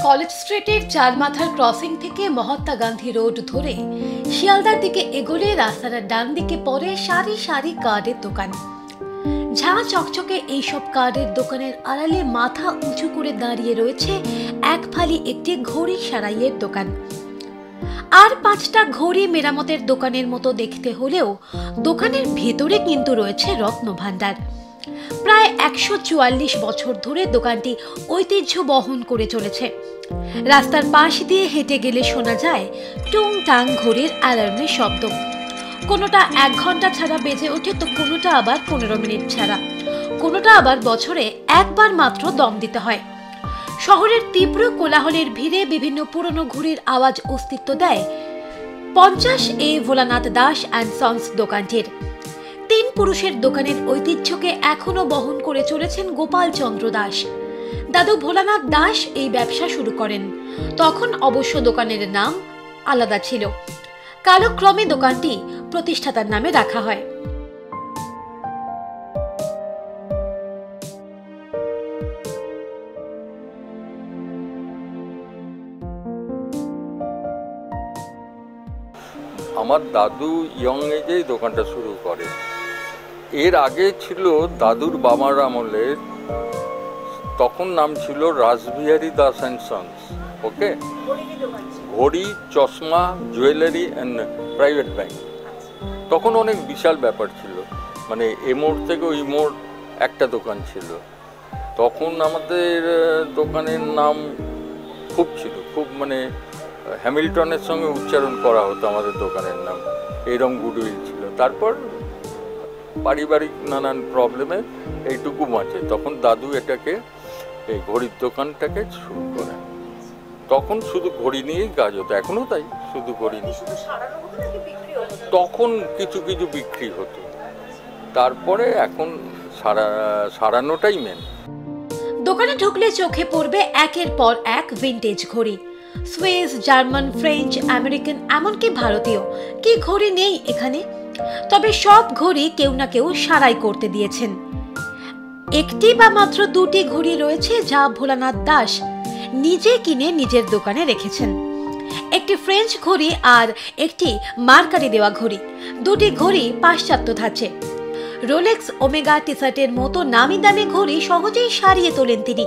College স্ট্রিটের চারমাথার crossing থেকে Mahatma Gandhi road ধরে শিয়ালদার দিকে এগোলে রাস্তার ডান দিকে পড়ে সারি সারি কার্ডের দোকান। ঝাঁ চকচকে এইসব কার্ডের দোকানের আড়ালে মাথা উঁচু করে দাঁড়িয়ে রয়েছে এক ফালি একটি ঘড়ি সারাইয়ের দোকান। আর 5টা ঘড়ি মেরামতের দোকানের মতো দেখতে হলেও দোকানের ভেতরে কিন্তু রয়েছে রত্নভাণ্ডার। প্রায় 144 বছর ধরে দোকানটি ঐতিহ্য বহন করে চলেছে। রাস্তার পাশ দিয়ে হেঁটে গেলে শোনা যায় টুং টাং ঘড়ির অ্যালার্মের শব্দ। কোনোটা 1 ঘন্টা ছাড়া বেজে ওঠে, তো কোনোটা আবার 15 মিনিট ছাড়া, কোনোটা আবার বছরে একবার মাত্র দম দিতে হয়। শহরের তীব্র কোলাহলের ভিড়ে বিভিন্ন পুরনো ঘড়ির আওয়াজ অস্তিত্ব দেয় 50A Bholanath Das and sons দোকানটির। 3 পুরুষের দোকানের ঐতিহ্যকে এখনো বহন করে চলেছেন গোপাল চন্দ্র দাস। দাদু ভোলানাথ দাস এই ব্যবসা শুরু করেন। তখন অবশ্য দোকানের নাম আলাদা ছিল। কালক্রমে দোকানটি প্রতিষ্ঠাতার নামে রাখা হয়। আমার দাদু ইয়ং এজেই দোকানটা শুরু করে। এর আগে ছিল দাদুর বাবার আমলের, তখন নাম ছিল রাসবিহারী দাস অ্যান্ড সন্স। ওকে, ঘড়ি, চশমা, জুয়েলারি অ্যান্ড প্রাইভেট ব্যাংক। তখন অনেক বিশাল ব্যাপার ছিল, মানে এ মোড় থেকে ওই মোড় একটা দোকান ছিল। তখন আমাদের দোকানের নাম খুব ছিল, খুব মানে হ্যামিল্টনের সঙ্গে উচ্চারণ করা হতো আমাদের দোকানের নাম, এইরকম গুডউইল ছিল। তারপর পারিবারিক নানান প্রবলেমে এইটুকু বাঁচে। তখন দাদু এটাকে, এই ঘড়ির দোকানটাকে শুরু করে। তখন শুধু ঘড়ি নিয়েই কাজ হতো, এখনও তাই, শুধু ঘড়ি নিয়ে। তখন কিছু কিছু বিক্রি হতো, তারপরে এখন সারানোটাই মেন। দোকানে ঢুকলে চোখে পড়বে একের পর এক ভিন্টেজ ঘড়ি। সুইস, জার্মান, ফ্রেঞ্চ, আমেরিকান, এমনকি ভারতীয়, কি ঘড়ি নেই এখানে? তবে সব ঘড়ি কেউ না কেউ সারাই করতে দিয়েছেন। একটি বা মাত্র 2টি ঘড়ি রয়েছে যা ভোলানাথ দাস নিজে কিনে নিজের দোকানে রেখেছেন। একটি ফ্রেঞ্চ ঘড়ি আর একটি মার্কারি দেওয়া ঘড়ি। 2টি ঘড়ি পাশ্চাত্য ধাঁচে। রোলেক্স, ওমেগা, টিসার্টের মতো নামি দামি ঘড়ি সহজেই সারিয়ে তোলেন তিনি।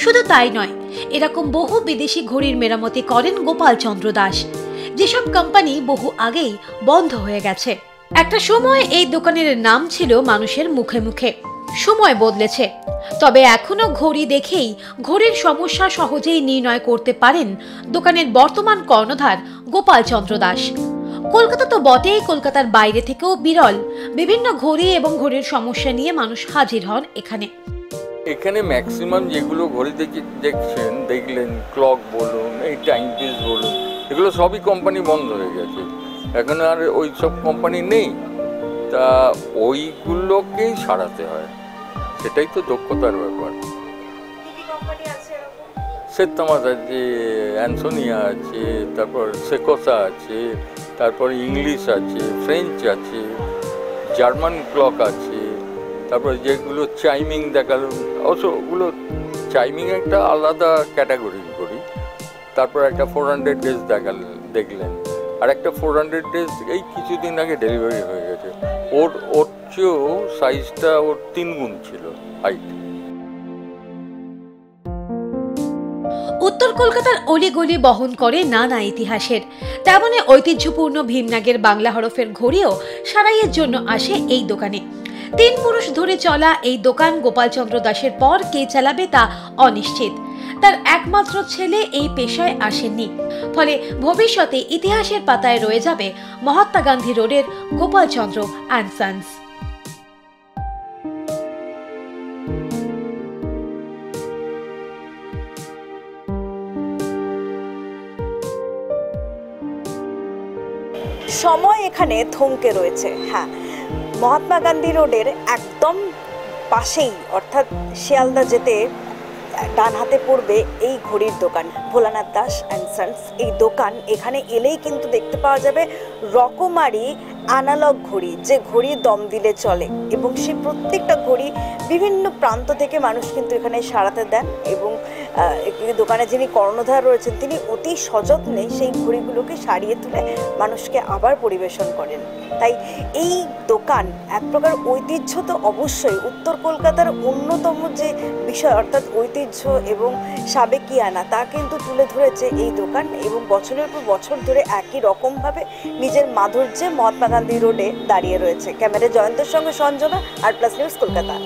শুধু তাই নয়, এরকম বহু বিদেশি ঘড়ির মেরামতি করেন গোপাল চন্দ্র দাস, যেসব কোম্পানি বহু আগেই বন্ধ হয়ে গেছে। একটা সময় এই দোকানের নাম ছিল মানুষের মুখে মুখে। সময় বদলেছে, তবে এখনো ঘড়ি দেখেই ঘড়ির সমস্যা সহজেই নির্ণয় করতে পারেন দোকানের বর্তমান কর্ণধার গোপাল চন্দ্র দাস। কলকাতা তো বটেই, কলকাতার বাইরে থেকেও বিরল বিভিন্ন ঘড়ি এবং ঘড়ির সমস্যা নিয়ে মানুষ হাজির হন এখানে। এখানে ম্যাক্সিমাম যেগুলো ঘড়ি দেখলেন, ক্লক বলুন, এই টাইম পিস বলুন, এগুলো সবই কোম্পানি বন্ধ হয়ে গেছে। এখন আর ওই সব কোম্পানি নেই, তা ওইগুলোকেই সারাতে হয়। সেটাই তো দক্ষতার ব্যাপার। সেতামাস আছে, অ্যানসোনিয়া আছে, তারপর সেকোসা আছে, তারপর ইংলিশ আছে, ফ্রেঞ্চ আছে, জার্মান ক্লক আছে, তারপর যেগুলো চাইমিং দেখালো, অবশ্য ওগুলো চাইমিং একটা আলাদা ক্যাটাগরি করি। তারপর একটা 400 ডেজ দেখলেন, আর একটা 400 ডেজ এই কিছুদিন আগে ডেলিভারি হয়ে গেছে। ওর চেয়েও সাইজটা ওর 3 গুণ ছিল হাইট। উত্তর কলকাতার অলিগলি বহন করে নানা ইতিহাসের, তেমনই ঐতিহ্যপূর্ণ ভীমনাগের বাংলা হরফের ঘড়িও সারাইয়ের জন্য আসে এই দোকানে। 3 পুরুষ ধরে চলা এই দোকান গোপাল চন্দ্র দাসের পর কে চালাবে তা অনিশ্চিত। তার একমাত্র ছেলে এই পেশায় আসেননি, ফলে ভবিষ্যতে ইতিহাসের পাতায় রয়ে যাবে মহাত্মা গান্ধী রোডের গোপাল চন্দ্র অ্যান্ড সন্স। সময় এখানে থমকে রয়েছে। হ্যাঁ, মহাত্মা গান্ধী রোডের একদম পাশেই, অর্থাৎ শিয়ালদা যেতে ডান হাতে পড়বে এই ঘড়ির দোকান ভোলানাথ দাস অ্যান্ড সন্স। এই দোকান, এখানে এলেই কিন্তু দেখতে পাওয়া যাবে রকমারি অ্যানালগ ঘড়ি, যে ঘড়ি দম দিলে চলে, এবং সেই প্রত্যেকটা ঘড়ি বিভিন্ন প্রান্ত থেকে মানুষ কিন্তু এখানে সারাতে দেন এবং এই দোকানে যিনি কর্ণধার রয়েছেন তিনি অতি সযত্নে সেই ঘড়িগুলোকে সারিয়ে তুলে মানুষকে আবার পরিবেশন করেন। তাই এই দোকান এক প্রকার ঐতিহ্য তো অবশ্যই, উত্তর কলকাতার অন্যতম যে বিষয় অর্থাৎ ঐতিহ্য এবং সাবেকিয়ানা তা কিন্তু তুলে ধরেছে এই দোকান, এবং বছরের পর বছর ধরে একই রকমভাবে নিজের মাধুর্যে মহাত্মা গান্ধী রোডে দাঁড়িয়ে রয়েছে। ক্যামেরা জয়ন্তের সঙ্গে সঞ্জনা, আর প্লাস নিউজ, কলকাতা।